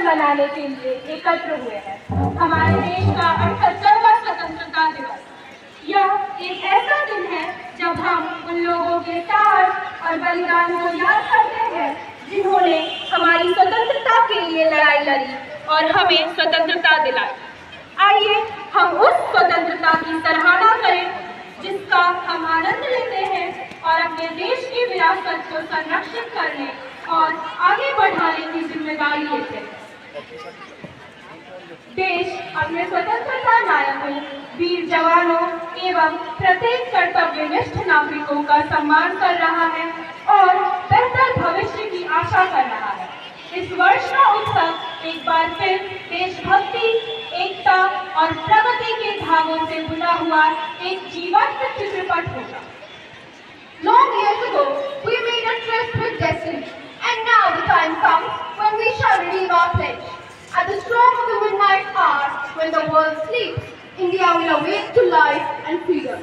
मनाने के लिए एकत्र हुए हैं। हमारे देश का 78वां स्वतंत्रता दिवस, यह एक ऐसा दिन है जब हम उन लोगों के साहस और बलिदान को याद करते हैं जिन्होंने हमारी स्वतंत्रता के लिए लड़ाई लड़ी और हमें स्वतंत्रता दिलाई। आइए हम उस स्वतंत्रता की सराहना करें जिसका हम आनंद लेते हैं और अपने देश की विरासत को संरक्षित करने और आगे बढ़ाने की जिम्मेदारी लेते हैं। देश अपने स्वतंत्रता नायकों, वीर जवानों एवं प्रत्येक कर्तव्यनिष्ठ नागरिकों का सम्मान कर रहा है और बेहतर भविष्य की आशा कर रहा है। इस वर्ष का उत्सव एक बार फिर देशभक्ति, एकता और प्रगति के धागों से बुना हुआ एक जीवंत चित्रपट होगा। Long years ago, we made a tryst with destiny, and now the time comes when we shall redeem our pledge. At the storm of the midnight hour, when the world sleeps, India will awake to life and freedom.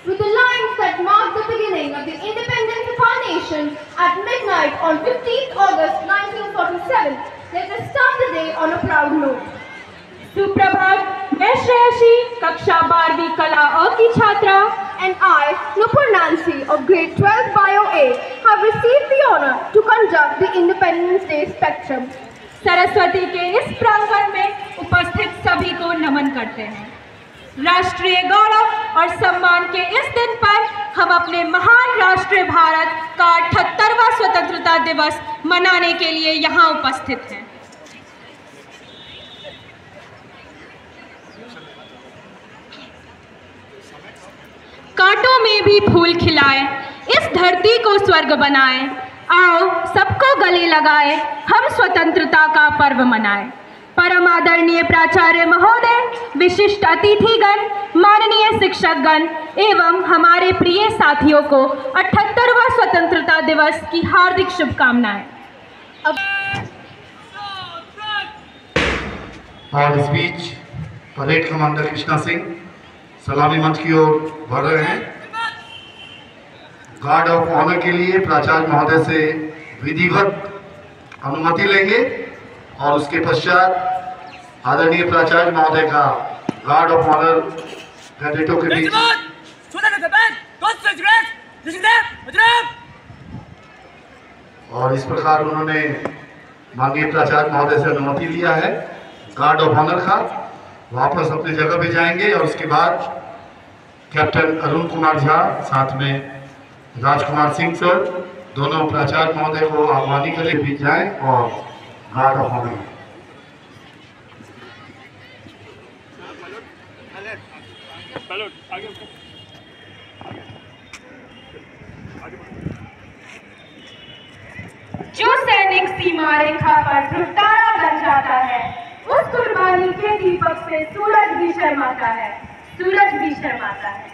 With the lines that mark the beginning of the independence of our nation at midnight on 15th August 1947, let us start the day on a proud note. सुप्रभात, मैं श्रेयसी कक्षा 12वीं कला अ की छात्रा and I, Nupur Nancy of grade 12 Bio A, have received the honor to conduct the Independence Day spectrum. Saraswati के इस प्रांगण में उपस्थित सभी को नमन करते हैं। राष्ट्रीय गौरव और सम्मान के इस दिन पर हम अपने महान राष्ट्र भारत का 78वां स्वतंत्रता दिवस मनाने के लिए यहाँ उपस्थित हैं। कांटों में भी फूल खिलाए, इस धरती को स्वर्ग बनाए, आओ सबको गले लगाए, हम स्वतंत्रता का पर्व मनाएं। परम आदरणीय प्राचार्य महोदय, विशिष्ट अतिथिगण, माननीय शिक्षकगण एवं हमारे प्रिय साथियों को 78वां स्वतंत्रता दिवस की हार्दिक शुभकामनाएं। और इस बीच परेड कमांडर कृष्णा सिंह सलामी मंच की ओर बढ़ रहे हैं। गार्ड ऑफ ऑनर के लिए प्राचार्य महोदय से विधिवत अनुमति लेंगे और उसके पश्चात आदरणीय प्राचार्य महोदय का गार्ड ऑफ ऑनर कैडेटों के बीच और इस प्रकार उन्होंने माननीय प्राचार्य महोदय से अनुमति लिया है गार्ड ऑफ ऑनर का। वापस अपनी जगह पे जाएंगे और उसके बाद कैप्टन अरुण कुमार झा साथ में राजकुमार सिंह सर दोनों प्राचार्य महोदय को आह्वानी के लिए भी जाएं और गार्ड ऑफ ऑनर। जो सैनिक सीमा रेखा पर ध्रुवतारा बन जाता है, उस कुर्बानी के दीपक से सूरज भी शर्माता है, सूरज भी शर्माता है।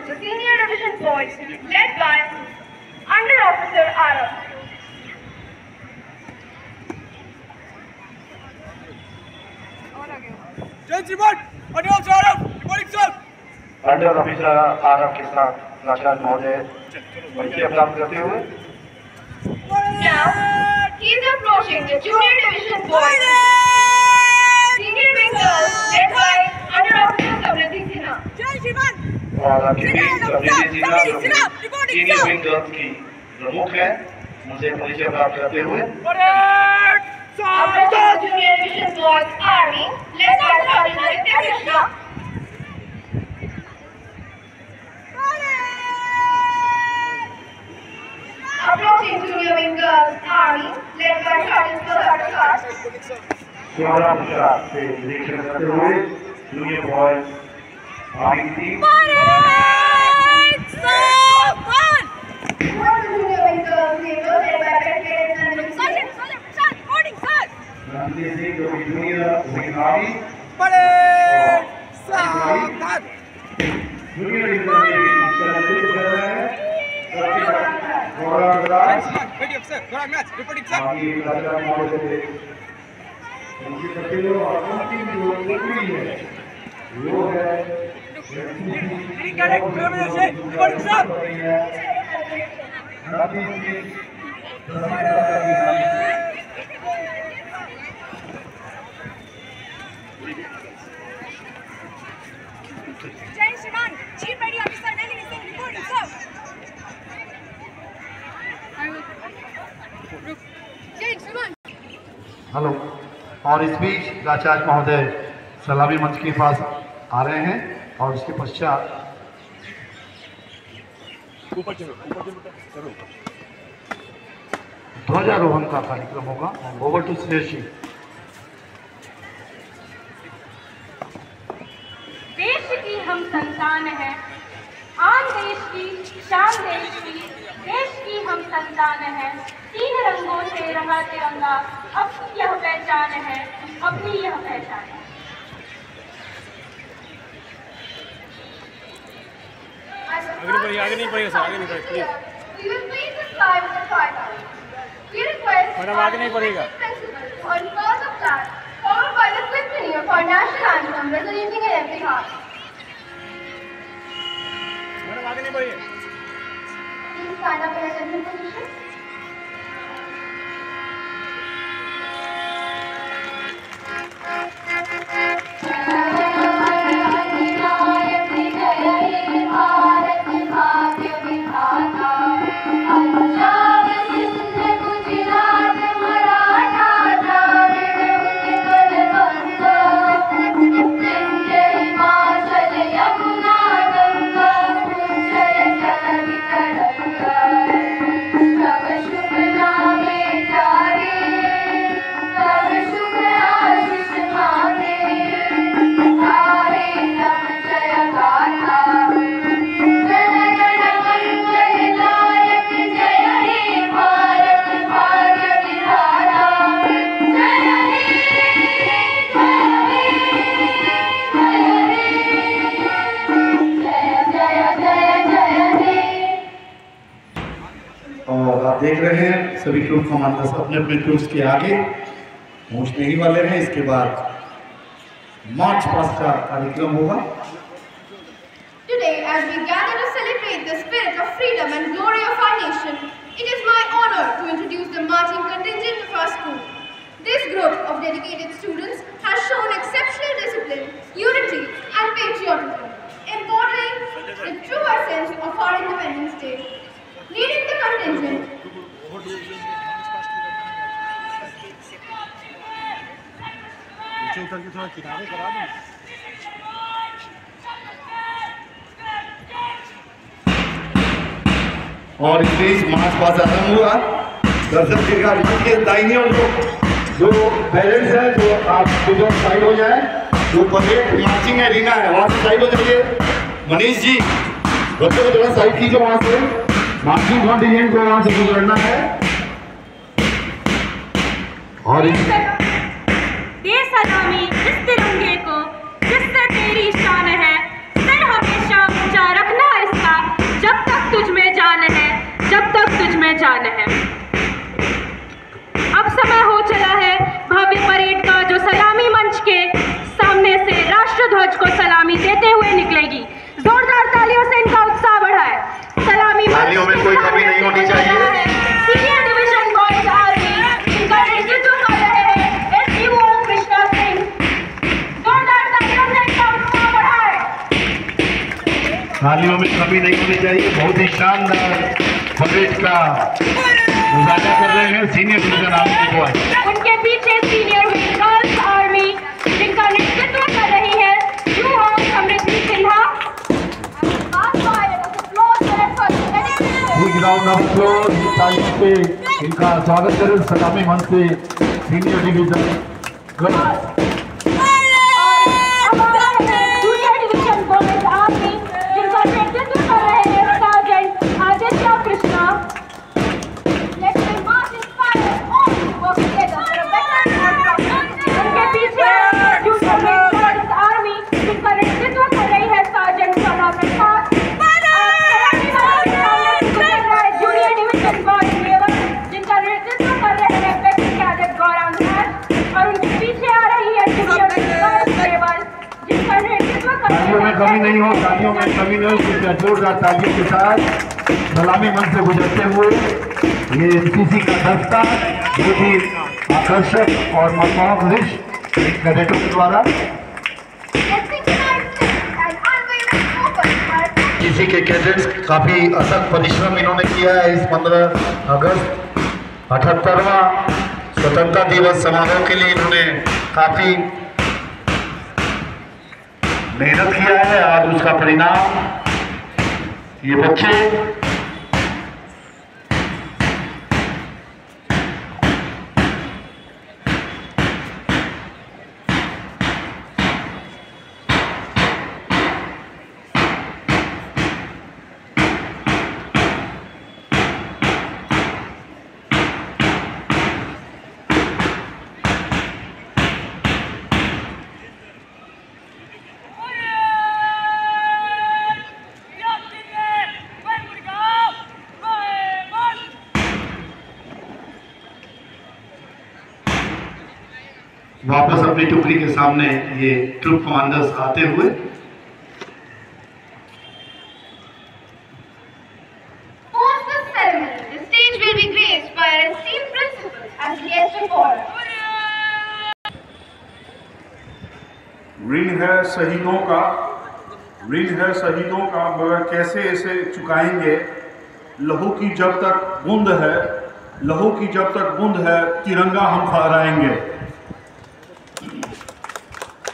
The senior division boys led by Under Officer Arab. Under officer RF के साथ प्राचार्य महोदय परिचय प्राप्त करते हुए Now he is approaching the junior division boys. Senior wing girls led by Under Officer Samriddhi Sinha. और आपके बीच समृद्धि सिन्हा सीनियर विंग गर्ल्स की प्रमुख है, मुझे परिचय प्राप्त करते हुए Approaching the junior division boys army led by Sergeant Nitya Krishna. Approaching junior wing girls army led by Sergeant Prakash. Camera Prasad से निरीक्षण करते हुए जूनियर बॉयज आर्मी की team junior wing army hello. और इस बीच प्राचार्य महोदय सलामी मंच के पास आ रहे हैं और उसके पश्चात ध्वजारोहण का कार्यक्रम होगा। Over to Suresh ji. देश की हम संतान हैं, आन देश की शान देश की हम संतान हैं। 3 रंगों से रंगा तिरंगा, अपनी यह पहचान है, अपनी यह पहचान है। आगे नहीं पड़ेगा सर, आगे नहीं पड़ेगा please. We will please the fly with the fire. We request madam आगे नहीं पड़ेगा। on cause of that, followed by the symphony of our national anthem resonating in every heart. Madam आगे नहीं बढ़िए। Please stand up in attention position. देख रहे हैं सभी ट्रूप कमांडर्स अपने अपने ट्रूप्स के आगे पहुंचने ही वाले हैं। इसके बाद मार्च पास्ट का कार्यक्रम होगा। Today, as we gather to celebrate the spirit of freedom and glory of our nation, it is my honor to introduce the marching contingent of our school. This group of dedicated students has shown exceptional discipline, unity, and patriotism, embodying the true essence of our Independence Day. Leading the contingent, उतर के थोड़ा किनारे करा दो। और इस बीच march past आरंभ हुआ। दर्शक के दाहिनी ओर जो पेरेंट्स हैं, जो आप साइड हो जाए, जो परेड मार्चिंग एरिना है वहाँ से साइड हो जाइए। मनीष जी बच्चों को थोड़ा साइड कीजिए, वहाँ से मार्चिंग कॉन्टिजेंट को वहाँ से गुजरना है। और दे सलामी इस तिरंगे को जिससे तेरी शान है, सर हमेशा ऊंचा रखना इसका, जब तक तुझ में जान है, जब तक तुझ में जान है। अब समय हो चला है भव्य परेड का, जो सलामी मंच के सामने से राष्ट्रध्वज को सलामी देते हुए निकलेगी। जोरदार तालियों से इनका उत्साह बढ़ाए। सलामी तालियों में कोई कमी नहीं होनी चाहिए। सीनियर डिवीजन बॉयज आर्मी इनका नेतृत्व कर रहे हैं SDO कृष्णा सिंह। जोरदार तालियों से इनका उत्साह बढ़ाए। तालियों में कमी नहीं होनी चाहिए। बहुत ही शानदार परेड का मुजाहरा कर रहे हैं सीनियर डिवीजन आर्मी बॉयज। उनके पीछे सीनियर गर्ल्स आर्मी जिनका नेतृत्व कर रही है समृद्धि सिन्हा। राउंड ऑफ अप्लॉज ताली पे इनका स्वागत करें सलामी मंच से senior division girls. Junior division boys army जिनका नेतृत्व कर रहे हैं सार्जेंट आदित्य कृष्णा। उनके पीछे जूनियर बॉयज आर्मी जिनका नेतृत्व कर रही है सार्जेंट सोना प्रसाद। जूनियर डिवीजन बॉयज जिनका में कमी नहीं हो, तालियों में कमी नहीं हो, इसलिए जोरदार तालियों के साथ सलामी मंच से गुजरते हुए ये एनसीसी का दस्ता बहुत ही आकर्षक और मनमोहक दृश्य कैडेटों के द्वारा एनसीसी के कैडेट्स काफी अथक परिश्रम इन्होंने किया है। इस 15 अगस्त 78वां स्वतंत्रता दिवस समारोह के लिए इन्होंने काफी मेहनत किया है। आज उसका परिणाम ये बच्चे वापस अपनी टुकड़ी के सामने ये ट्रूप कमांडर्स आते हुए Post this ceremony, the stage will be graced by our esteemed principal as guest of honor. ऋण है शहीदों का मगर कैसे इसे चुकाएंगे। लहू की जब तक बूंद है तिरंगा हम फहराएंगे।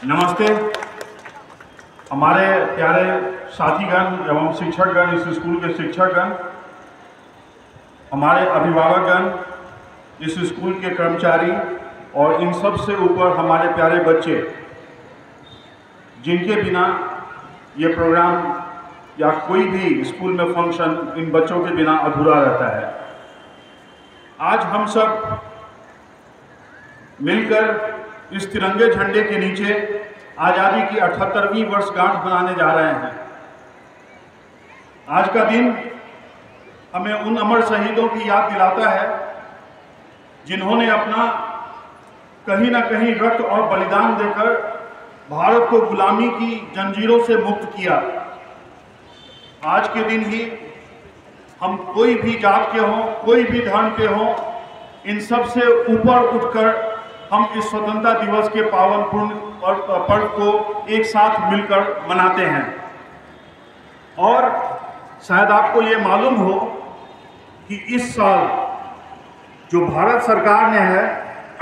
नमस्ते हमारे प्यारे साथीगण एवं शिक्षकगण, इस स्कूल के शिक्षकगण, हमारे अभिभावकगण, इस स्कूल के कर्मचारी और इन सब से ऊपर हमारे प्यारे बच्चे, जिनके बिना ये प्रोग्राम या कोई भी स्कूल में फंक्शन इन बच्चों के बिना अधूरा रहता है। आज हम सब मिलकर इस तिरंगे झंडे के नीचे आज़ादी की 78वीं वर्षगांठ मनाने जा रहे हैं। आज का दिन हमें उन अमर शहीदों की याद दिलाता है जिन्होंने अपना कहीं ना कहीं रक्त और बलिदान देकर भारत को गुलामी की जंजीरों से मुक्त किया। आज के दिन ही हम कोई भी जात के हों, कोई भी धर्म के हों, इन सब से ऊपर उठकर हम इस स्वतंत्रता दिवस के पावनपूर्ण पर्व को एक साथ मिलकर मनाते हैं। और शायद आपको ये मालूम हो कि इस साल जो भारत सरकार ने है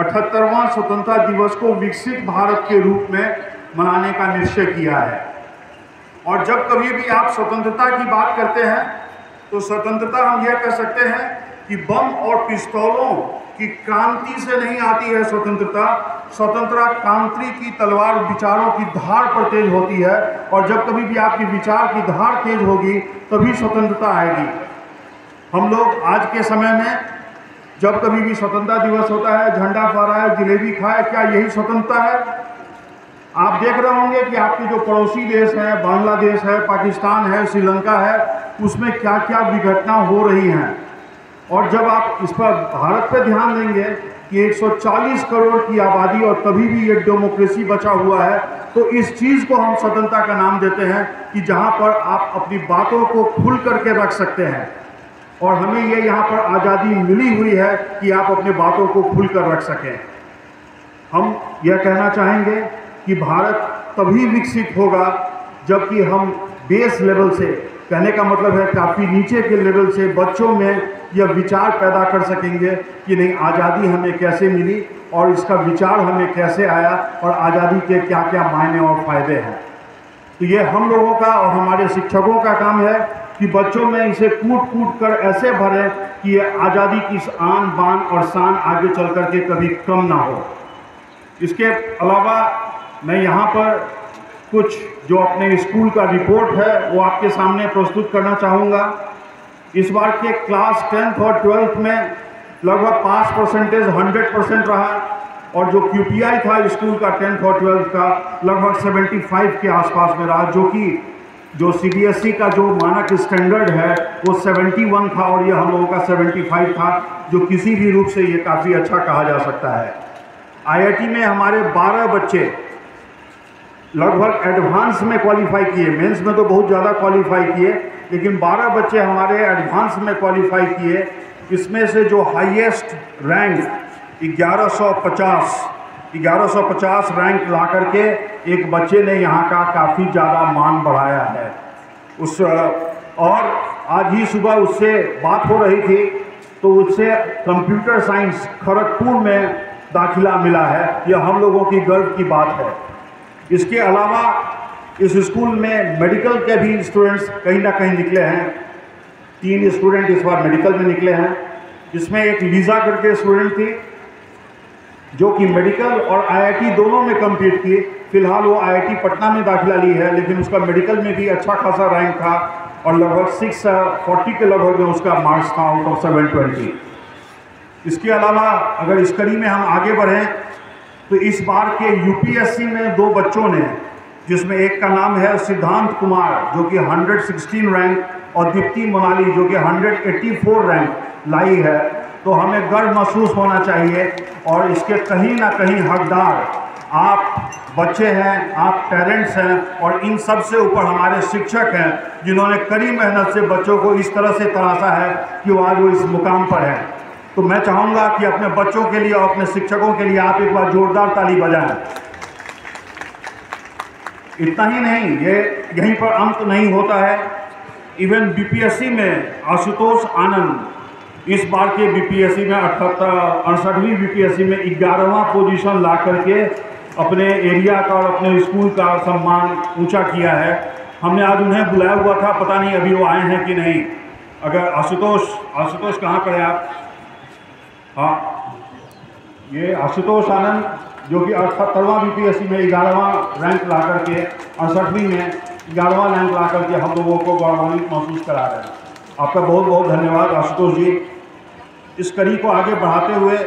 78वां स्वतंत्रता दिवस को विकसित भारत के रूप में मनाने का निश्चय किया है। और जब कभी भी आप स्वतंत्रता की बात करते हैं तो स्वतंत्रता हम यह कह सकते हैं कि बम और पिस्तौलों की क्रांति से नहीं आती है स्वतंत्रता। स्वतंत्रता क्रांति की तलवार विचारों की धार पर तेज होती है, और जब कभी भी आपकी विचार की धार तेज होगी तभी स्वतंत्रता आएगी। हम लोग आज के समय में जब कभी भी स्वतंत्रता दिवस होता है, झंडा फहराए, जिलेबी खाए, क्या यही स्वतंत्रता है? आप देख रहे होंगे कि आपके जो पड़ोसी देश हैं, बांग्लादेश है, पाकिस्तान है, श्रीलंका है, उसमें क्या क्या विघटना हो रही हैं। और जब आप इस पर भारत पर ध्यान देंगे कि 140 करोड़ की आबादी और तभी भी ये डेमोक्रेसी बचा हुआ है, तो इस चीज़ को हम स्वतंत्रता का नाम देते हैं कि जहाँ पर आप अपनी बातों को खुल करके रख सकते हैं। और हमें ये यहाँ पर आज़ादी मिली हुई है कि आप अपने बातों को खुल कर रख सकें। हम यह कहना चाहेंगे कि भारत तभी विकसित होगा जबकि हम बेस लेवल से, कहने का मतलब है काफ़ी नीचे के लेवल से बच्चों में यह विचार पैदा कर सकेंगे कि नहीं, आज़ादी हमें कैसे मिली और इसका विचार हमें कैसे आया और आज़ादी के क्या क्या मायने और फ़ायदे हैं। तो ये हम लोगों का और हमारे शिक्षकों का काम है कि बच्चों में इसे कूट कूट कर ऐसे भरें कि ये आज़ादी की आन बान और शान आगे चल कर के कभी कम ना हो। इसके अलावा मैं यहाँ पर कुछ जो अपने स्कूल का रिपोर्ट है वो आपके सामने प्रस्तुत करना चाहूँगा। इस बार के क्लास 10th और 12th में लगभग पास परसेंटेज 100% रहा, और जो QPI था स्कूल का 10th और 12th का लगभग 75 के आसपास में रहा, जो कि जो CBSE का जो मानक स्टैंडर्ड है वो 71 था और ये हम लोगों का 75 था, जो किसी भी रूप से ये काफ़ी अच्छा कहा जा सकता है। IIT में हमारे 12 बच्चे लगभग एडवांस में क्वालिफाई किए। मेंस में तो बहुत ज़्यादा क्वालिफाई किए, लेकिन 12 बच्चे हमारे एडवांस में क्वालिफाई किए। इसमें से जो हाईएस्ट रैंक 1150 रैंक ला करके एक बच्चे ने यहाँ का काफ़ी ज़्यादा मान बढ़ाया है। और आज ही सुबह उससे बात हो रही थी तो उससे कंप्यूटर साइंस खड़गपुर में दाखिला मिला है। यह हम लोगों की गर्व की बात है। इसके अलावा इस स्कूल में मेडिकल के भी स्टूडेंट्स कहीं ना कहीं निकले हैं। 3 स्टूडेंट इस बार मेडिकल में निकले हैं, जिसमें एक लीजा करके स्टूडेंट थी जो कि मेडिकल और आईआईटी दोनों में कम्पीट की। फिलहाल वो आईआईटी पटना में दाखिला ली है, लेकिन उसका मेडिकल में भी अच्छा खासा रैंक था और लगभग 640 के लगभग में उसका मार्क्स था आउट ऑफ 720। इसके अलावा अगर इस कड़ी में हम आगे बढ़ें तो इस बार के यूपीएससी में 2 बच्चों ने, जिसमें एक का नाम है सिद्धांत कुमार जो कि 116 रैंक और दीप्ति मोनाली जो कि 184 रैंक लाई है, तो हमें गर्व महसूस होना चाहिए। और इसके कहीं ना कहीं हकदार आप बच्चे हैं, आप पेरेंट्स हैं, और इन सब से ऊपर हमारे शिक्षक हैं जिन्होंने कड़ी मेहनत से बच्चों को इस तरह से तराशा है कि वो आज वो इस मुकाम पर है। तो मैं चाहूँगा कि अपने बच्चों के लिए और अपने शिक्षकों के लिए आप एक बार जोरदार ताली बजाएं। इतना ही नहीं, ये यहीं पर अंत नहीं होता है। इवन बीपीएससी में आशुतोष आनंद इस बार के बीपीएससी में 68वीं बीपीएससी में 11वां पोजीशन ला करके अपने एरिया का और अपने स्कूल का सम्मान ऊंचा किया है। हमने आज उन्हें बुलाया हुआ था, पता नहीं अभी वो आए हैं कि नहीं। अगर आशुतोष कहाँ पर है आप? हाँ, ये आशुतोष आनंद जो कि 78वां बीपीएससी में 11वां रैंक ला करके 68वीं में 11वां रैंक ला करके हम लोगों को गौरवान्वित महसूस करा रहे हैं। आपका बहुत बहुत धन्यवाद आशुतोष जी। इस कड़ी को आगे बढ़ाते हुए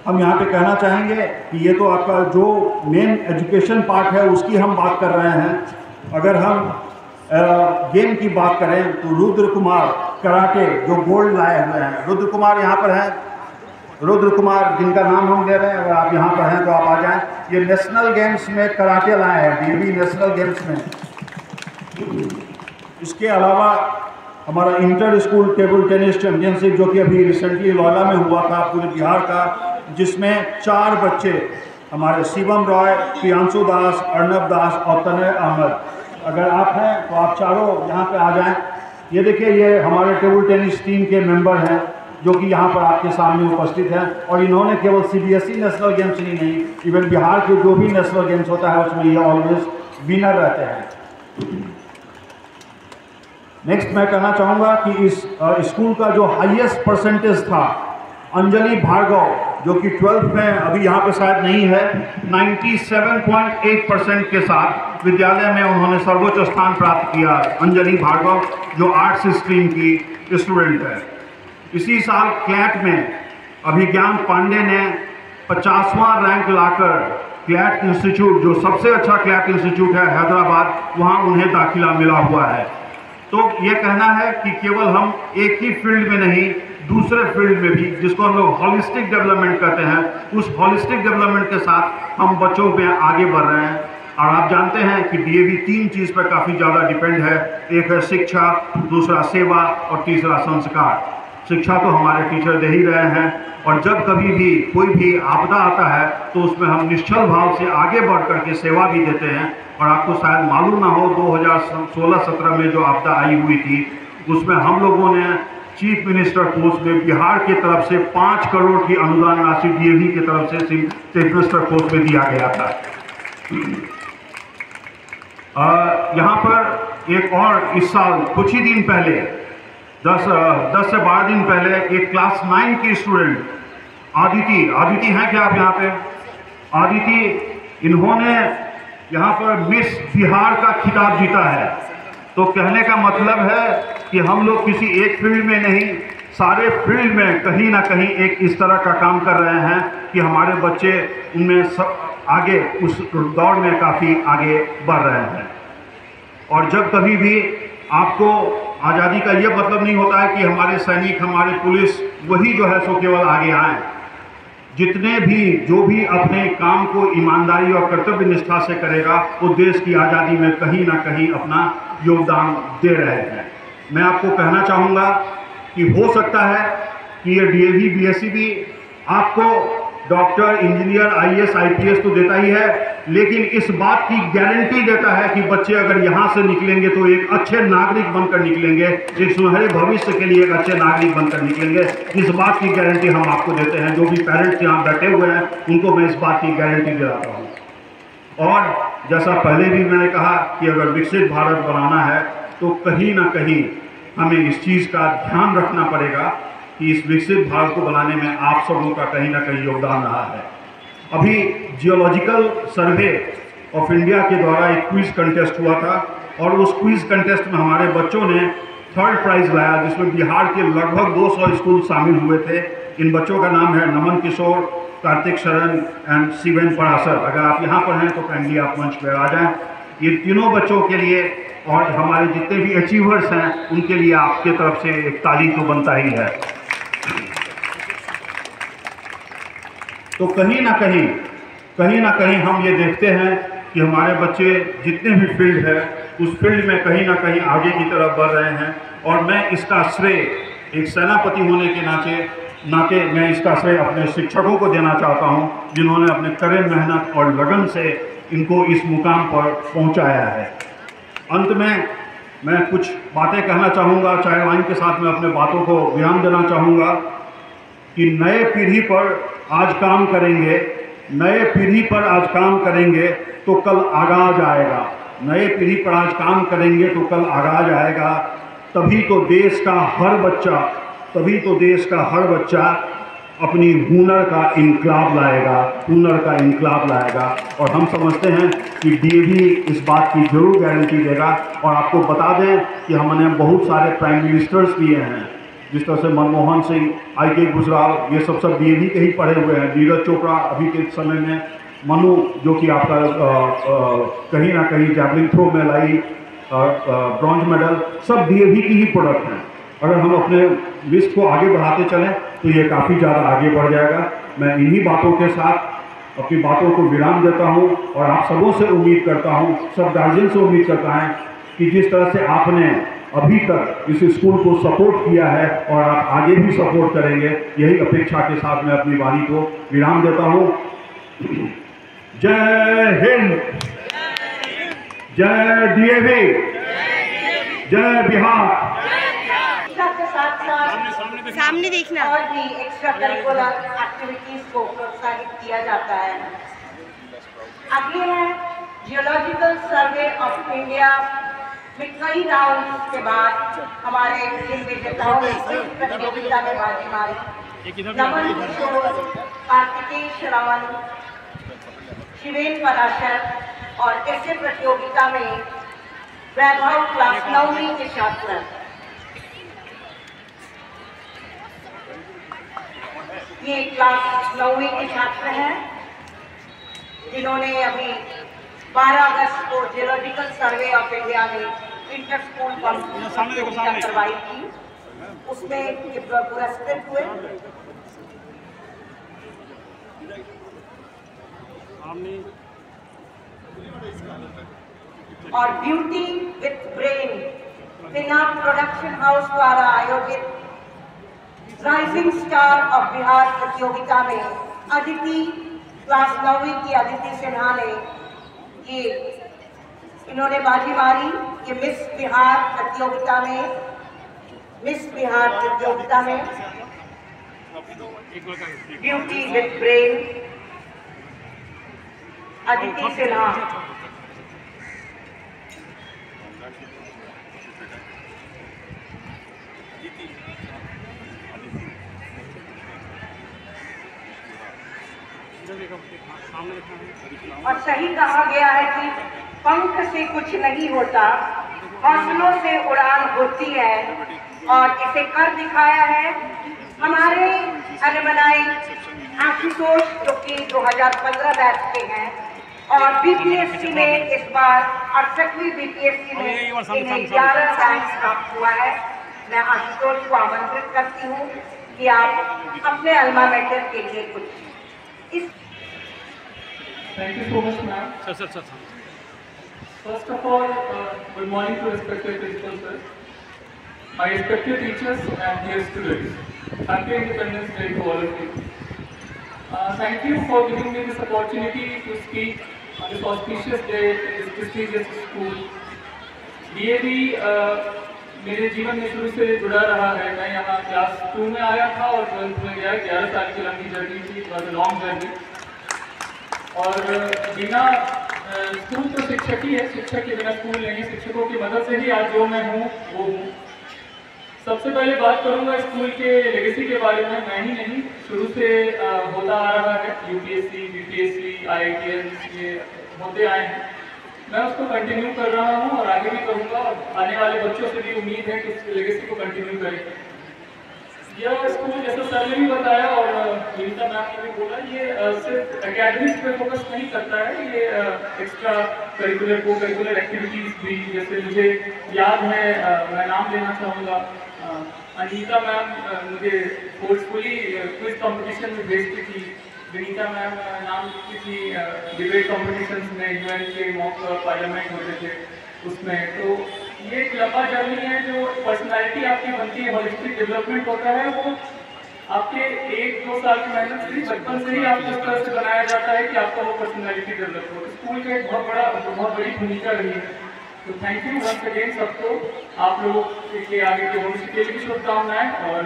हम यहाँ पे कहना चाहेंगे कि ये तो आपका जो मेन एजुकेशन पार्ट है उसकी हम बात कर रहे हैं। अगर हम गेम की बात करें तो रुद्र कुमार कराटे जो गोल्ड लाए हुए हैं, रुद्र कुमार यहाँ पर हैं। रुद्र कुमार जिनका नाम हम ले रहे हैं, अगर आप यहाँ पर हैं तो आप आ जाएं। ये नेशनल गेम्स में कराटे लाए हैं, डीवी नेशनल गेम्स में। इसके अलावा हमारा inter school table tennis championship जो कि अभी रिसेंटली लौला में हुआ था पूरे बिहार का, जिसमें 4 बच्चे हमारे शिवम रॉय, प्रियांशु दास, अर्नब दास और तनय अहमद, अगर आप हैं तो आप चारों यहाँ पे आ जाएं। ये देखिए, ये हमारे टेबल टेनिस टीम के मेंबर हैं जो कि यहाँ पर आपके सामने उपस्थित हैं। और इन्होंने केवल सीबीएसई नेशनल गेम्स ही नहीं, इवन बिहार के जो भी नेशनल गेम्स होता है उसमें ये ऑलवेज विनर रहते हैं। नेक्स्ट मैं कहना चाहूँगा कि इस स्कूल का जो हाईएस्ट परसेंटेज था, अंजलि भार्गव जो कि 12th में अभी यहाँ पे शायद नहीं है, 97.8% के साथ विद्यालय में उन्होंने सर्वोच्च स्थान प्राप्त किया। अंजलि भार्गव जो आर्ट्स स्ट्रीम की स्टूडेंट है। इसी साल क्लैट में अभिज्ञान पांडे ने 50वां रैंक लाकर क्लैट इंस्टीट्यूट, जो सबसे अच्छा क्लैट इंस्टीट्यूट है हैदराबाद, वहाँ उन्हें दाखिला मिला हुआ है। तो ये कहना है कि केवल हम एक ही फील्ड में नहीं, दूसरे फील्ड में भी, जिसको हम लोग हॉलिस्टिक डेवलपमेंट कहते हैं, उस हॉलिस्टिक डेवलपमेंट के साथ हम बच्चों में आगे बढ़ रहे हैं। और आप जानते हैं कि डीएवी 3 चीज़ पर काफ़ी ज़्यादा डिपेंड है। एक है शिक्षा, दूसरा सेवा और तीसरा संस्कार। शिक्षा तो हमारे टीचर दे ही रहे हैं, और जब कभी भी कोई भी आपदा आता है तो उसमें हम निश्चल भाव से आगे बढ़ करके सेवा भी देते हैं। और आपको शायद मालूम ना हो, 2016-17 में जो आपदा आई हुई थी उसमें हम लोगों ने चीफ मिनिस्टर कोष में बिहार की तरफ से 5 करोड़ की अनुदान राशि डीएवी की तरफ से चीफ मिनिस्टर कोष में दिया गया था। यहाँ पर एक और इस साल कुछ ही दिन पहले 10 से 12 दिन पहले एक क्लास 9 की स्टूडेंट आदिति हैं क्या आप यहाँ पे? आदिति, इन्होंने यहाँ पर मिस बिहार का खिताब जीता है। तो कहने का मतलब है कि हम लोग किसी एक फील्ड में नहीं, सारे फील्ड में कहीं ना कहीं एक इस तरह का काम कर रहे हैं कि हमारे बच्चे उनमें सब आगे उस दौड़ में काफ़ी आगे बढ़ रहे हैं। और जब कभी भी आपको आज़ादी का ये मतलब नहीं होता है कि हमारे सैनिक, हमारे पुलिस वही जो है सो केवल आगे आएँ। जितने भी जो भी अपने काम को ईमानदारी और कर्तव्य निष्ठा से करेगा वो देश की आज़ादी में कहीं ना कहीं अपना योगदान दे रहे हैं। मैं आपको कहना चाहूँगा कि हो सकता है कि ये डीएवी बीएससी भी आपको डॉक्टर, इंजीनियर, आईएएस, आईपीएस तो देता ही है, लेकिन इस बात की गारंटी देता है कि बच्चे अगर यहाँ से निकलेंगे तो एक अच्छे नागरिक बनकर निकलेंगे, एक सुनहरे भविष्य के लिए एक अच्छे नागरिक बनकर निकलेंगे। इस बात की गारंटी हम आपको देते हैं। जो भी पेरेंट्स यहाँ बैठे हुए हैं उनको मैं इस बात की गारंटी दिलाता हूँ। और जैसा पहले भी मैंने कहा कि अगर विकसित भारत बनाना है तो कहीं ना कहीं हमें इस चीज़ का ध्यान रखना पड़ेगा कि इस विकसित भारत को बनाने में आप सबों का कहीं ना कहीं योगदान रहा है। अभी जियोलॉजिकल सर्वे ऑफ इंडिया के द्वारा एक क्विज कंटेस्ट हुआ था और उस क्विज कंटेस्ट में हमारे बच्चों ने 3rd प्राइज़ लाया, जिसमें बिहार के लगभग 200 स्कूल शामिल हुए थे। इन बच्चों का नाम है नमन किशोर, कार्तिक शरण एंड शिवेन पराशर। अगर आप यहाँ पर हैं तो काइंडली आप मंच पर आ जाएं। ये तीनों बच्चों के लिए और हमारे जितने भी अचीवर्स हैं उनके लिए आपके तरफ से एक ताली तो बनता ही है। तो कहीं ना कहीं हम ये देखते हैं कि हमारे बच्चे जितने भी फील्ड है उस फील्ड में कहीं ना कहीं आगे की तरफ बढ़ रहे हैं। और मैं इसका श्रेय एक सेनापति होने के नाते मैं इसका श्रेय अपने शिक्षकों को देना चाहता हूं, जिन्होंने अपने कड़े मेहनत और लगन से इनको इस मुकाम पर पहुंचाया है। अंत में मैं कुछ बातें कहना चाहूँगा, चाइल्ड लाइन के साथ मैं अपने बातों को विराम देना चाहूँगा कि नए पीढ़ी पर आज काम करेंगे, नए पीढ़ी पर आज काम करेंगे तो कल आगाज आएगा। नए पीढ़ी पर आज काम करेंगे तो कल आगाज आएगा। तभी तो देश का हर बच्चा अपनी हुनर का इनकलाब लाएगा। और हम समझते हैं कि डीएवी इस बात की जरूर गारंटी देगा। और आपको बता दें कि हमने बहुत सारे प्राइम मिनिस्टर्स दिए हैं, जिस तरह से मनमोहन सिंह, आई.के. गुजराल, ये सब डीएवी के ही पढ़े हुए हैं। नीरज चोपड़ा अभी के समय में, मनु जो कि आपका कहीं ना कहीं जैवलिन थ्रो में लाई ब्रॉन्ज मेडल, सब डीएवी की ही प्रोडक्ट हैं। अगर हम अपने लिस्ट को आगे बढ़ाते चलें तो ये काफ़ी ज़्यादा आगे बढ़ जाएगा। मैं इन्हीं बातों के साथ अपनी बातों को विराम देता हूँ और आप सबों से उम्मीद करता हूँ, सब गार्जियन से उम्मीद करता है कि जिस तरह से आपने अभी तक इस स्कूल को सपोर्ट किया है और आप आगे भी सपोर्ट करेंगे, यही अपेक्षा के साथ मैं अपनी वाणी को विराम देता हूँ। जय हिंद, जय डीएवी, जय बिहार। के साथ सामने देखना और भी एक्स्ट्रा करिकुलर एक्टिविटीज को प्रोत्साहित किया जाता है। आगे है जियोलॉजिकल सर्वे ऑफ इंडिया में कई राउंड के बाद हमारे जिन विजेताओं ने इस प्रतियोगिता में बाजी मारी, नमन किशोर, कार्तिकेय श्रवण, शिवेन पराशर और ऐसे प्रतियोगिता में वैभव क्लास 9वीं के छात्र। ये क्लास 9वीं के छात्र हैं जिन्होंने अभी 12 अगस्त को जियोलॉजिकल सर्वे ऑफ इंडिया में इंटर स्कूल प्रतियोगिता करवाई थी, उसमें ये पुरस्कृत हुए। और beauty with brain Pinak production house द्वारा आयोजित राइजिंग स्टार ऑफ बिहार प्रतियोगिता में अदिति, क्लास 9वीं की अदिति सिन्हा ने इन्होंने बाजी मारी। ये मिस बिहार प्रतियोगिता में beauty with brain Aditi Sinha. और सही कहा गया है कि पंख से कुछ नहीं होता, हौसलों से उड़ान होती है। और इसे कर दिखाया है हमारे अलमनाई आशुतोष, जो कि 2015 बैच के हैं और बीपीएससी में इस बार 68वीं बीपीएससी में इन्हें 11 रैंक प्राप्त हुआ है। मैं आशुतोष को आमंत्रित करती हूँ कि आप अपने अल्मा मैटर के लिए कुछ इस Thank you so much, ma'am. Sir First of all, good morning to respected principal sir, my respected teachers and dear students. Happy Independence Day to all of you. Thank you for giving me this opportunity to speak on this auspicious day in this prestigious school. DAV मेरे जीवन में शुरू से जुड़ा रहा है। मैं यहाँ क्लास 2 में आया था और 12th में गया। 11 साल की लंबी जर्नी थी, it was a long journey. और बिना स्कूल तो शिक्षक ही है, शिक्षक के बिना स्कूल नहीं। शिक्षकों की मदद से ही आज जो मैं हूँ वो हूँ। सबसे पहले बात करूँगा स्कूल के लेगेसी के बारे में। मैं ही नहीं, शुरू से होता आ रहा है। UPSC, BPSC, IITs ये होते आए हैं। मैं उसको कंटिन्यू कर रहा हूँ और आगे भी करूँगा। आने वाले बच्चों से भी उम्मीद है कि उस लेगेसी को कंटिन्यू करेंगे। यह स्कूल जैसा सर ने भी बताया और विनीता मैम ने भी बोला, ये सिर्फ एकेडमिक्स पे फोकस नहीं करता है। ये एक्स्ट्रा करिकुलर को करिकुलर एक्टिविटीज़ भी, जैसे मुझे याद है, मैं नाम लेना चाहूँगा, अनीता मैम मुझे फोर्सफुली क्विज कंपटीशन में भेजती थी। विनीता मैम नाम लिखती थी डिबेट कॉम्पिटिशन्स में, UN के मॉक पार्लियामेंट होते थे उसमें। तो ये एक लंबा जर्नी है। जो पर्सनालिटी आपकी बनती है, होलिस्टिक डेवलपमेंट होता है, वो आपके 1-2 साल की मेहनत से, बचपन से ही आपको इस तरह से बनाया जाता है कि आपका वो पर्सनालिटी डेवलप हो। स्कूल का एक बहुत बड़ी भूमिका रही है। तो थैंक यू वंस अगेन सबको। आप लोगों के आगे के भविष्य के लिए भी शुभकामनाएं और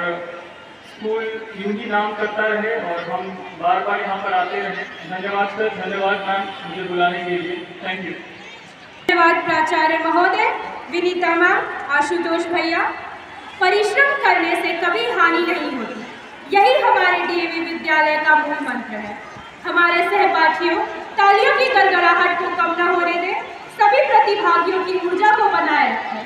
स्कूल यूं ही नाम करता रहे और हम बार बार यहाँ पर आते रहें। धन्यवाद सर, धन्यवाद मैम मुझे बुलाने के लिए। Thank you. धन्यवाद प्राचार्य महोदय, विनीता मैम, आशुतोष भैया। परिश्रम करने से कभी हानि नहीं होती, यही हमारे DAV विद्यालय का मूल मंत्र है। हमारे सहपाठियों, तालियों की गड़गड़ाहट को कम न होने दें, सभी प्रतिभागियों की ऊर्जा को बनाए रखें।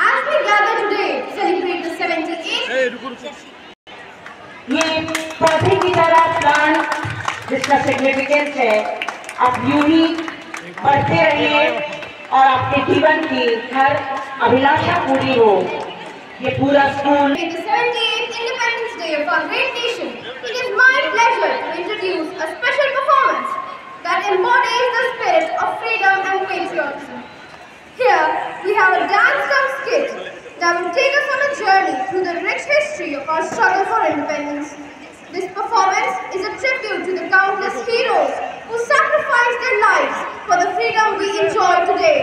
As we gather today to celebrate the 78th ये पौधे की तरह प्लांट जिसका सिग्निफिकेंस है, आप यूं ही बढ़ते रहिए और आपके जीवन की हर अभिलाषा पूरी हो। ये पूरा school the 78th Independence Day of our great nation, it is my pleasure to introduce a special performance that embodies the spirit of freedom and patriotism. Here, we have a dance-come skit that will take us on a journey through the rich history of our struggle for independence. This performance is a tribute to the countless heroes who sacrificed their lives for the freedom we enjoy today.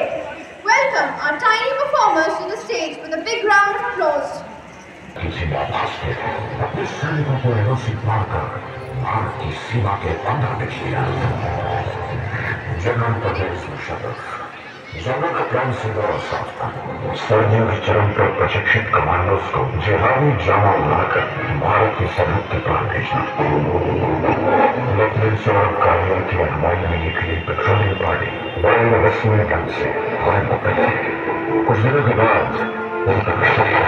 Welcome our tiny performers to the stage with a big round of applause. अपनी सैनिकों को रस्सी मारकर भारत की सीमा के अंदर बिछ दिया। जनरल पटेल मुशर्रफ जंगल का प्लान सीधा और साफ था। सर्दियों के चरम पर प्रशिक्षित कमांडोज को जिहादी जामा बनाकर भारत की सरहद के पार भेजना। लेफ्टिनेंट जनरल कार्यल की अगुवाई में निकली पेट्रोलिंग पार्टी बड़े रस्मी ढंग से हमें पकड़ ली। कुछ दिनों के बाद उनका पाकिस्तान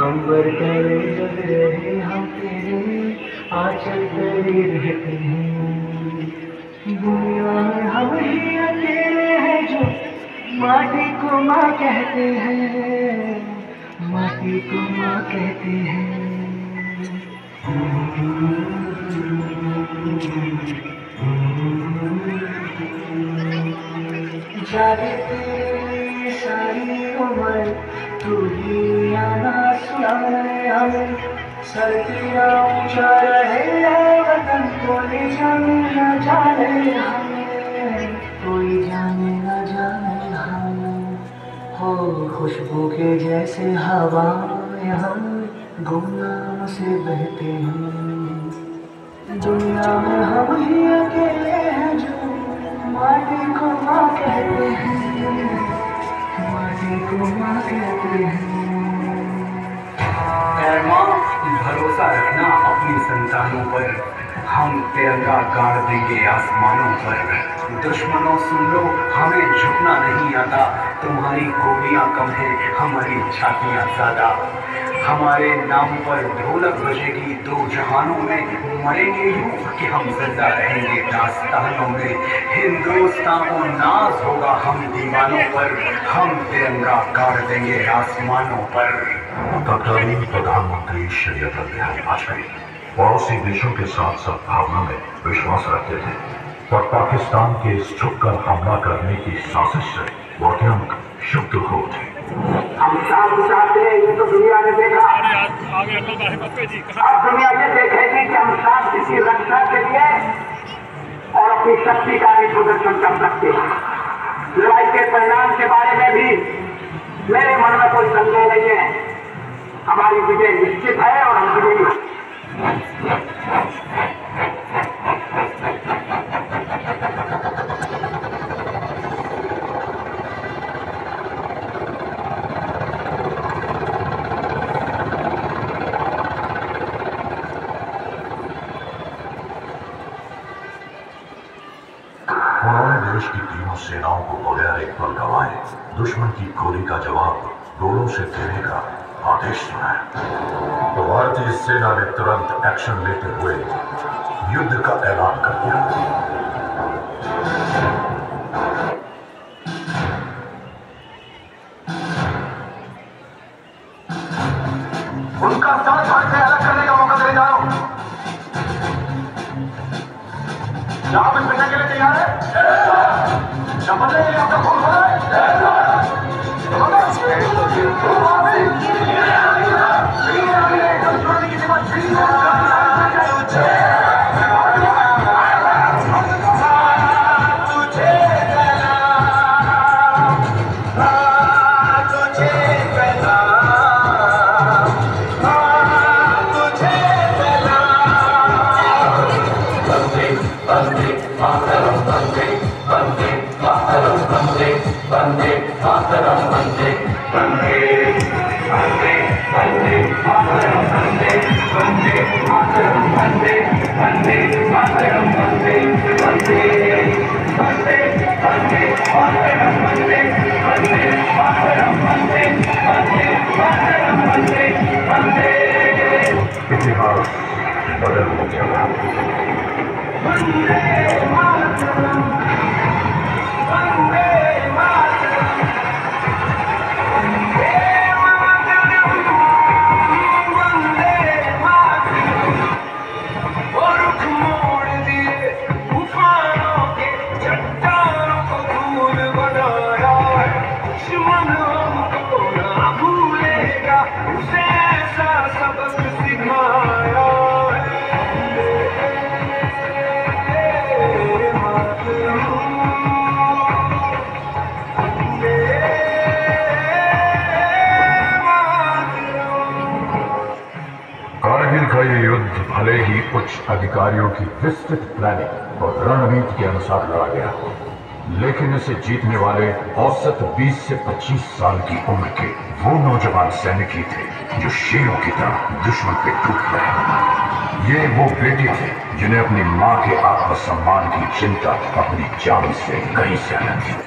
अंबर तेरे जग रहे हम तेरे आंचल तेरे रहते हैं। दुनिया में हम ही अकेले हैं जो माटी को माँ कहते हैं, माटी को माँ कहते हैं। जागे तेरे सारी उम्र तू ही आना सुनाए हमें। सर तेरा ऊंचा रहे वतन कोई जाने न जाने हमें, कोई जाने न जाने हमें। हो खुशबू के जैसे हवा में हम गुमनाम से बहते हैं। दुनिया में हम ही अकेले हैं जो माटी को माँ कहते हैं, माटी को माँ कहते हैं। माँ भरोसा रखना अपनी संतानों पर। हम तिरंगा गाड़ देंगे आसमानों पर। दुश्मनों सुन लो, हमें झुकना नहीं आता। तुम्हारी गोलियां कम है, हमारी छातियां ज्यादा। हमारे नाम पर ढोलक बजेगी दो जहानों में। मरेंगे यूं कि हम जिंदा रहेंगे दास्तानों में। हिंदुस्तान को नाज होगा हम दीवानों पर। हम तिरंगा गाड़ देंगे आसमानों पर। तत्कालीन प्रधानमंत्री श्री अटल बिहारी वाजपेयी पड़ोसी देशों के साथ सद्भावना में विश्वास रखते थे, पर पाकिस्तान के इस झुककर हमला करने की साजिश से वो अत्यंत क्षुब्ध हो थे। हम साफ चाहते हैं, ये तो दुनिया ने देखा। अब दुनिया ये देखेगी कि हम शांति की रक्षा के लिए और अपनी शक्ति का भी प्रदर्शन कर सकते हैं। लड़ाई के परिणाम के बारे में भी मेरे मन में कोई संदेह नहीं है। हमारी विजय निश्चित है और हम विजयी। उन्होंने देश की तीनों सेनाओं को बगैर एक पल गंवाए दुश्मन की गोली का जवाब गोलों से देने का आदेश सुनाया। तो भारतीय सेना ने तुरंत एक्शन लेते हुए युद्ध का ऐलान कर दिया। उनका सर धड़ से अलग करने का मौका दे जाओ। आप इस मिशन के लिए तैयार है? शपथ लेंगे आपका खून हो रहा है? इतिहास बदल गया। कारगिल का ये युद्ध भले ही उच्च अधिकारियों की विस्तृत प्लानिंग और रणनीति के अनुसार लड़ा गया, लेकिन इसे जीतने वाले औसत 20 से 25 साल की उम्र के वो नौजवान सैनिक ही थे जो शेरों की तरह दुश्मन पे टूट गए। ये वो बेटे थे जिन्हें अपनी मां के आत्मसम्मान की चिंता अपनी जान से कहीं ज्यादा थी।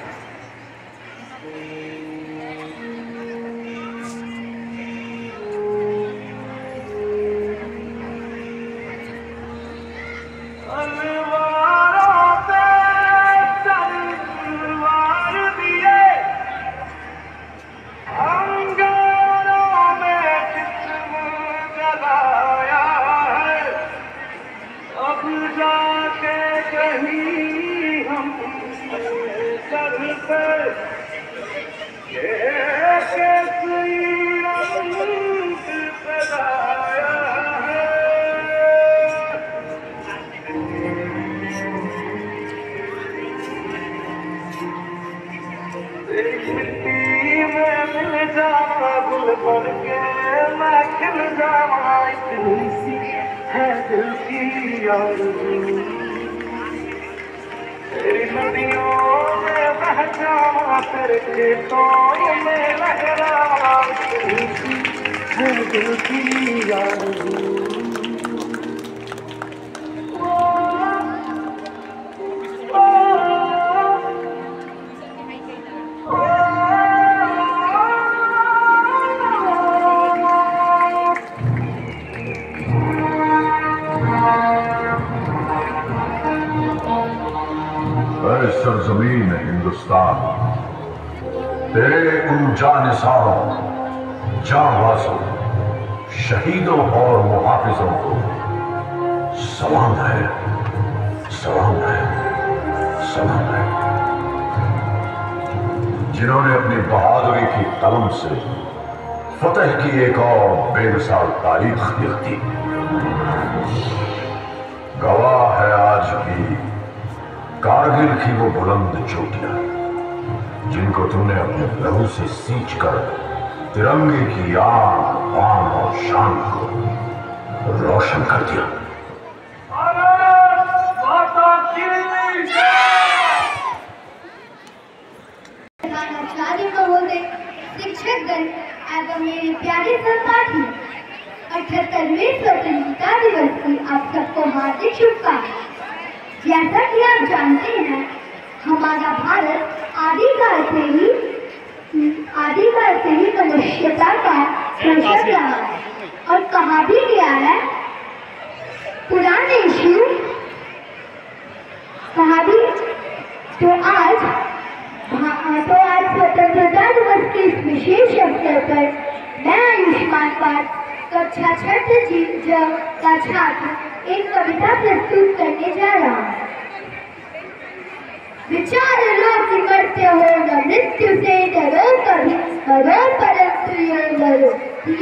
जमीन हिंदुस्तान, तेरे उन जानिसारों, जांबाजों, शहीदों और मुहाफिजों को सलाम है, सलाम है, सलाम है, जिन्होंने अपनी बहादुरी की कलम से फतेह की एक और बेमिसाल तारीख लिख दी। गवाह है आज भी कारगिल की वो बुलंद चोटियां, जिनको तुमने अपने लहू से सींच कर तिरंगे की आन, बान और शान को रोशन कर दिया। आचार्य महोदय, शिक्षकगण एवं मेरे प्यारे सहपाठी, 78वें स्वतंत्रता दिवस की आप सबको हार्दिक शुभकामनाएं। जैसा कि आप जानते हैं, हमारा भारत आदिकाल से ही मनुष्यता का दर्शक रहा है और कहा भी गया है, पुराणेषु कहा भी। तो आज स्वतंत्रता दिवस के इस विशेष अवसर पर मैं आयुष्मान पाठ कक्षा 6 का छात्र एक कविता प्रस्तुत करने जा रहा हूँ। विचार लो कि मरते हो न मृत्यु से डरो कभी, मरो परंतु यूं डरो,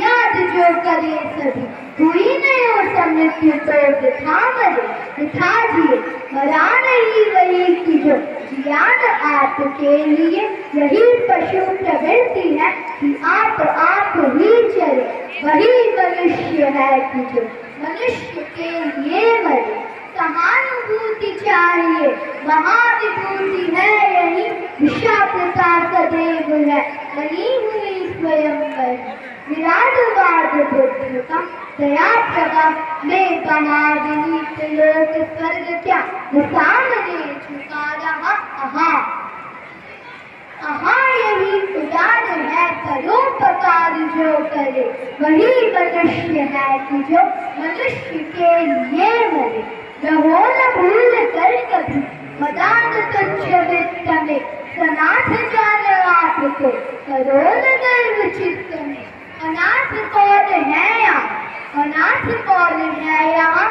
याद जो करे सभी, हुई नहीं हो सब मृत्यु तो वृथा मरे, वृथा जिए, मरा नहीं वही की जो ज्ञान आपके लिए, यही पशु प्रवृत्ति है कि आप ही चले, वही मनुष्य है कि जो मनुष्य के लिए मरे। सहानुभूति चाहिए, महाविभूति है यही, विषाप्रता सदैव है बनी हुई स्वयं पर, विराटवाद बुद्ध का दया प्रभा में कहा विनीत लोक स्वर्ग क्या, सामने झुका रहा अहा यही उदार है, परोपकार जो करे, वही मनुष्य है कि जो मनुष्य के लिए मरे। रहो न भूल कर कभी, मदान तुच्छ वित्त में, सनाथ जान आपको, करो न गर्व चित्त में। अनाथ कौन है यहाँ, अनाथ कौन है यहाँ,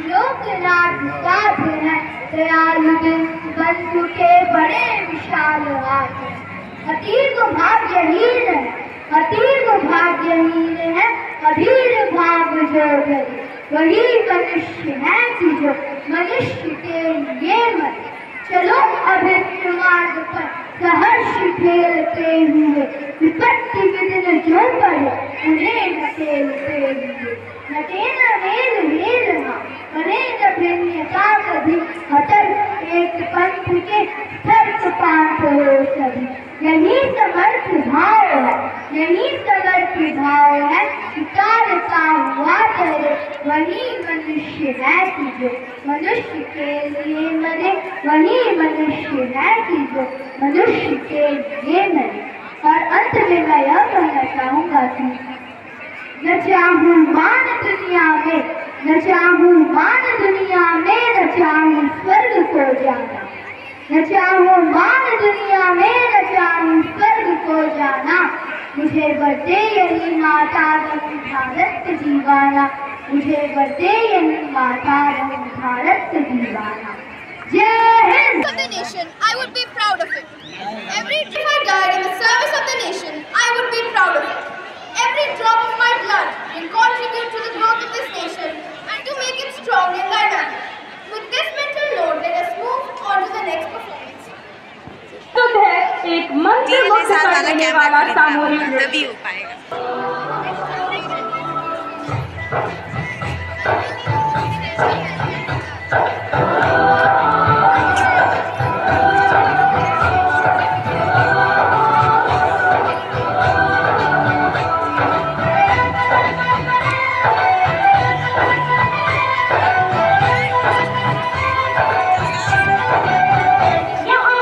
लोकनाथ साध है, दयालु दिन बंधु के बड़े विशाल हाथ है। अतीत भाग्यहीन है, अतीत भाग्यहीन है, अधीर भाग जो करे, वही मनुष्य है कि जो मनुष्य के लिए मरे। चलो अभिष्ट मार्ग पर सहर्ष खेलते हुए, विपत्ति विघ्न जो पड़े उन्हें नकेलते हुए, नटे न वेद बने न भिन्नता कभी, अटल एक पंथ के स्थिर पांच हो सभी। यही समर्थ भाव है, यही समर्थ भाव है, उतारता हुआ करे, वही मनुष्य है कि जो मनुष्य के लिए मरे, वही मनुष्य है कि जो मनुष्य के लिए मरे। और अंत में मैं यह कहना चाहूँगा कि न चाहूँ मान दुनिया में, न चाहूँ मान दुनिया में, न चाहूँ स्वर्ग को जाना, न चाहूँ मान दुनिया में, न चाहूँ स्वर्ग को जाना, मुझे बरते यही माता रंग भारत जीवाना, मुझे बरते यही माता रंग भारत जीवाना। जय Hind. Of the nation, I would be proud of it. Every day I died in the service of the nation, I would be proud of it. Every drop of my blood will contribute to the growth of this nation and to make it strong and dynamic. With this mental load, let us move on to the next performance. तो है एक मंत्र मुक्त करने वाला सामूहिक तभी हो पाएगा। यहाँ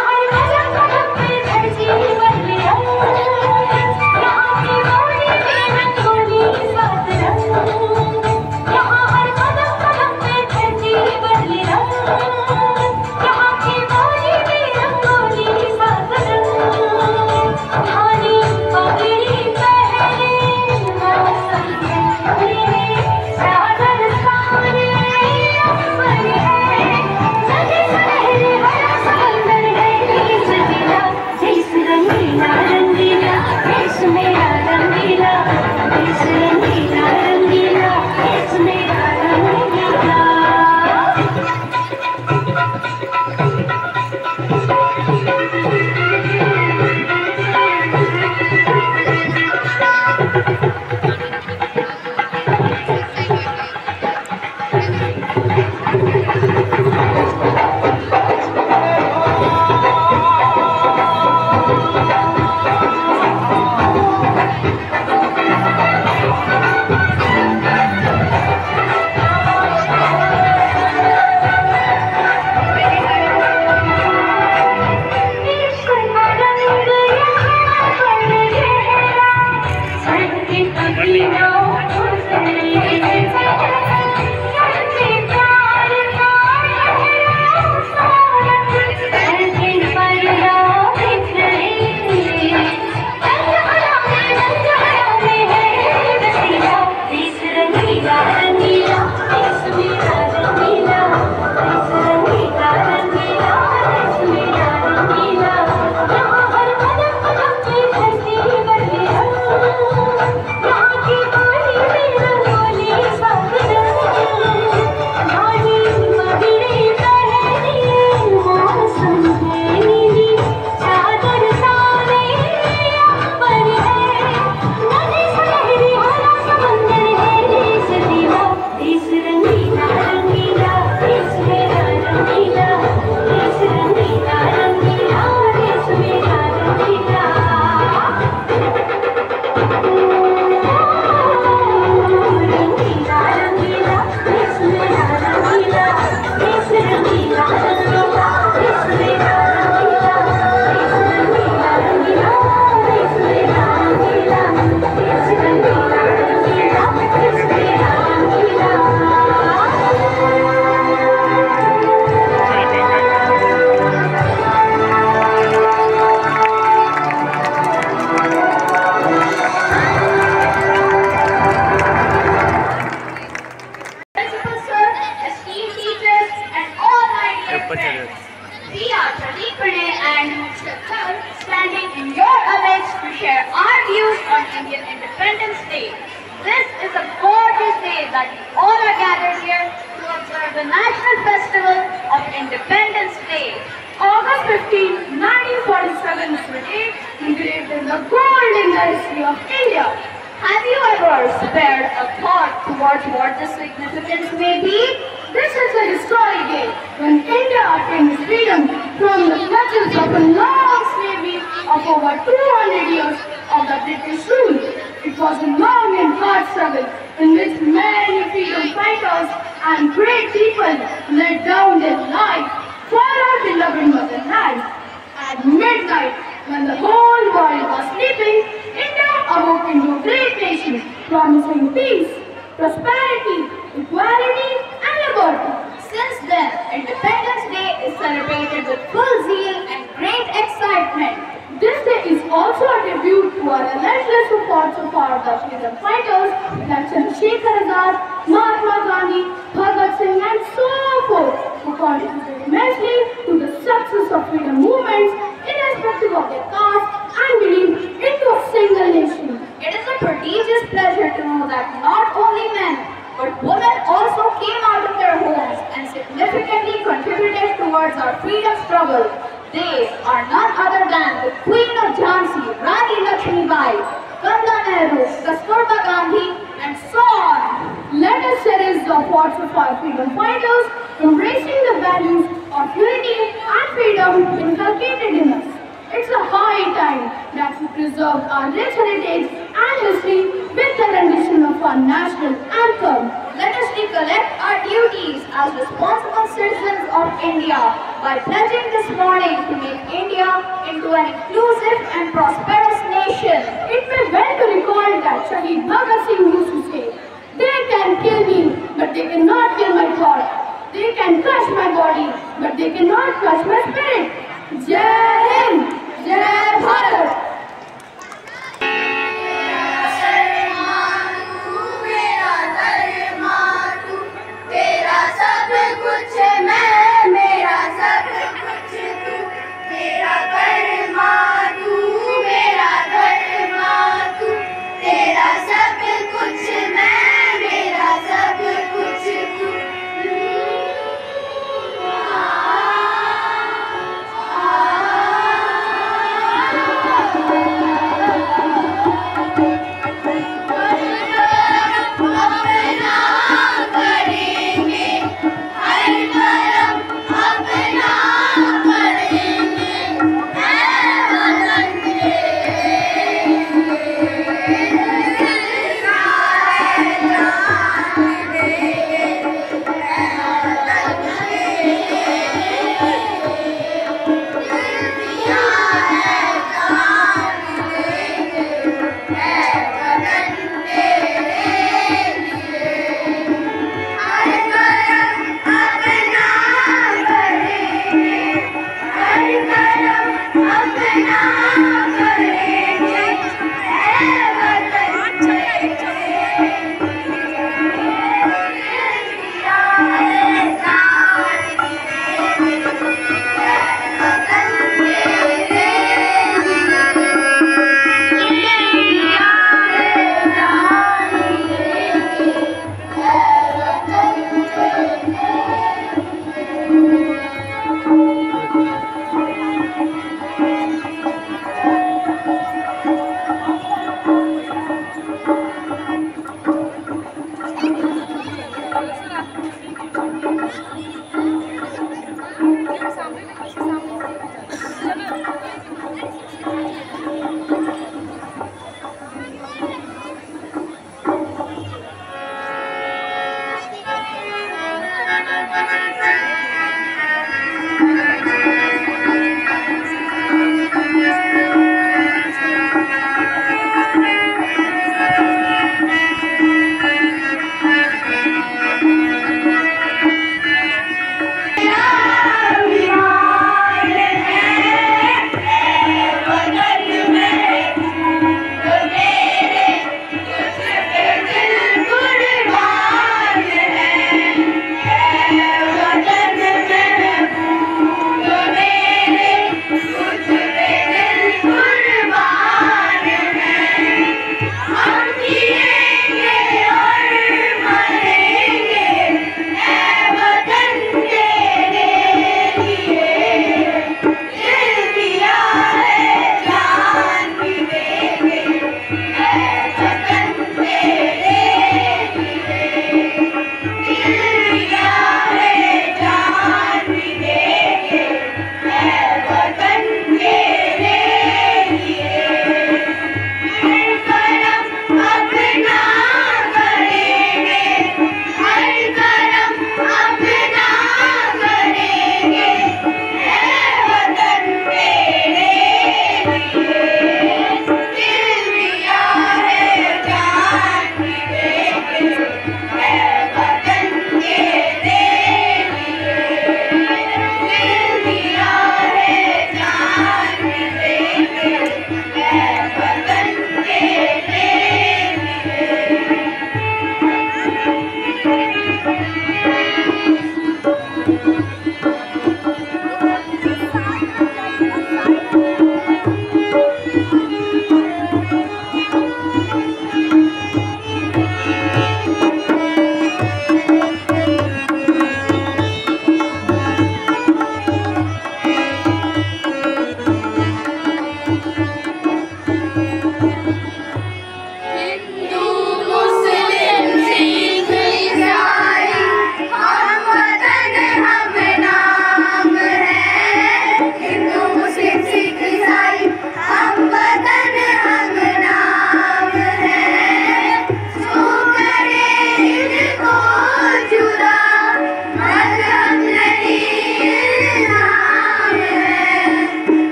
तेरा सब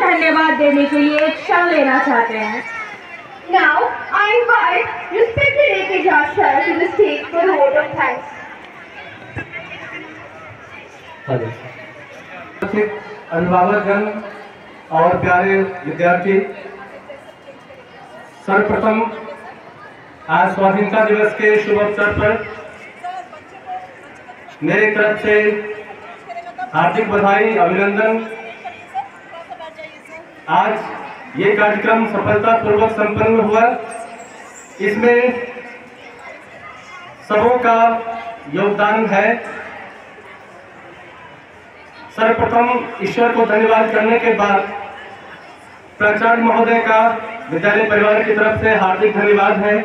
धन्यवाद देने के लिए एक क्षण लेना चाहते हैं। Now, I invite respected A.K. Jha sir to the stage for a vote of thanks. अभिभावकगण और प्यारे विद्यार्थी, सर्वप्रथम आज स्वाधीनता दिवस के शुभ अवसर पर मेरी तरफ से हार्दिक बधाई, अभिनंदन। आज ये कार्यक्रम सफलतापूर्वक संपन्न हुआ। इसमें सबों का योगदान है। सर्वप्रथम ईश्वर को धन्यवाद करने के बाद प्राचार्य महोदय का विद्यालय परिवार की तरफ से हार्दिक धन्यवाद है।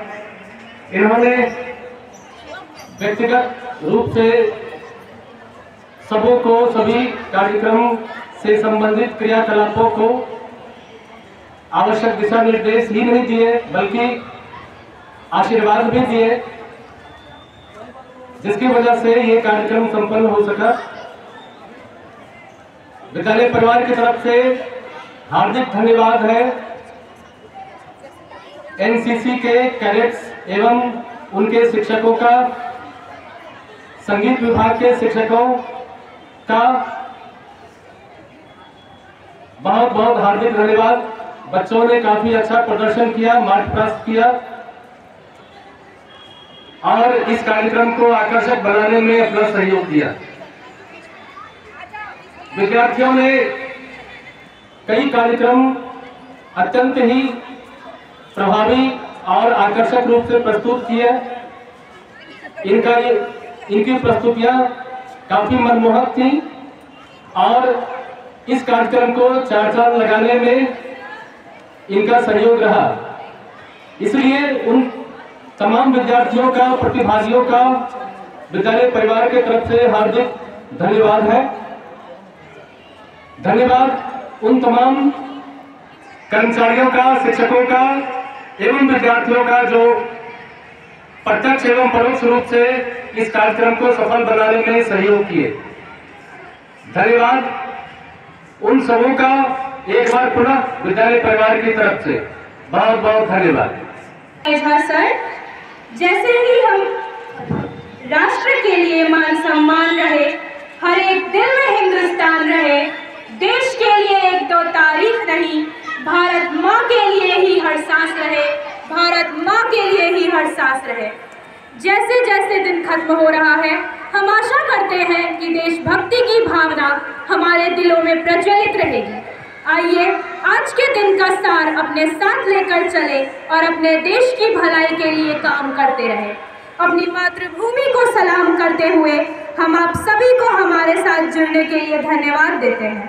इन्होंने व्यक्तिगत रूप से सबों को सभी कार्यक्रम से संबंधित क्रियाकलापों को आवश्यक दिशा निर्देश ही नहीं दिए बल्कि आशीर्वाद भी दिए, जिसकी वजह से ये कार्यक्रम संपन्न हो सका। विद्यालय परिवार की तरफ से हार्दिक धन्यवाद है। एनसीसी के कैडेट्स एवं उनके शिक्षकों का, संगीत विभाग के शिक्षकों का बहुत बहुत हार्दिक धन्यवाद। बच्चों ने काफी अच्छा प्रदर्शन किया, मार्च पास्ट किया और इस कार्यक्रम को आकर्षक बनाने में अपना सहयोग दिया। विद्यार्थियों ने कई कार्यक्रम अत्यंत ही प्रभावी और आकर्षक रूप से प्रस्तुत किए। इनकी प्रस्तुतियां काफी मनमोहक थी और इस कार्यक्रम को 4 चांद लगाने में इनका सहयोग रहा। इसलिए उन तमाम विद्यार्थियों का, प्रतिभागियों का विद्यालय परिवार की तरफ से हार्दिक धन्यवाद है। धन्यवाद उन तमाम कर्मचारियों का, शिक्षकों का एवं विद्यार्थियों का जो प्रत्यक्ष एवं परोक्ष रूप से इस कार्यक्रम को सफल बनाने में सहयोग किए। धन्यवाद उन सबों का एक बार पुनः विद्यालय परिवार की तरफ से बहुत बहुत धन्यवाद। सर, जैसे ही हम राष्ट्र के लिए मान सम्मान रहे, हर एक दिल में हिंदुस्तान रहे, देश के लिए 1-2 तारीख नहीं, भारत माँ के लिए ही हर सांस रहे, भारत माँ के लिए ही हर सांस रहे। जैसे जैसे दिन खत्म हो रहा है, हम आशा करते हैं कि देशभक्ति की भावना हमारे दिलों में प्रज्वलित रहेगी। आइए आज के दिन का सार अपने साथ लेकर चले और अपने देश की भलाई के लिए काम करते रहे। अपनी मातृभूमि को सलाम करते हुए हम आप सभी को हमारे साथ जुड़ने के लिए धन्यवाद देते हैं।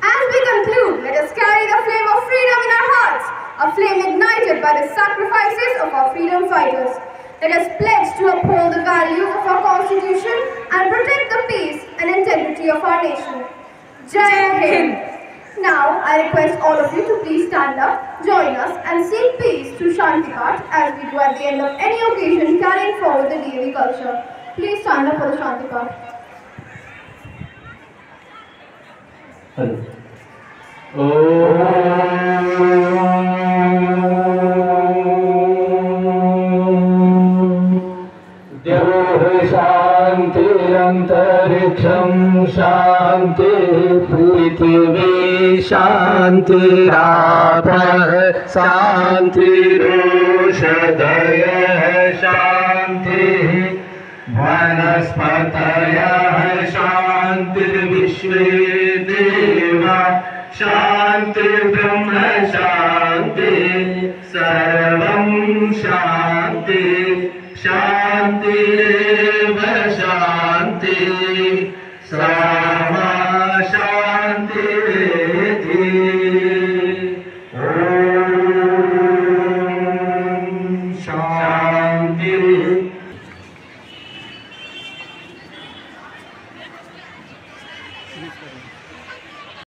As we conclude, let us carry the flame of freedom in our hearts, a flame ignited by the sacrifices of our freedom fighters. Let us pledge to uphold the values of our Constitution and protect the peace and integrity of our nation. Jai Hind! Now, I request all of you to please stand up, join us and sing peace to Shanti Path as we do at the end of any occasion carrying forward the DAV culture. Please stand up for the Shanti Path. शांतिरंतरिक्षं शांति पृथिवी शांतिरापः शांतिरोषधयः शान्तिः वनस्पतयः शान्तिर्विश्वे देवा शांति ब्रह्म शांति सर्वं शांति शांतिरेव शांति।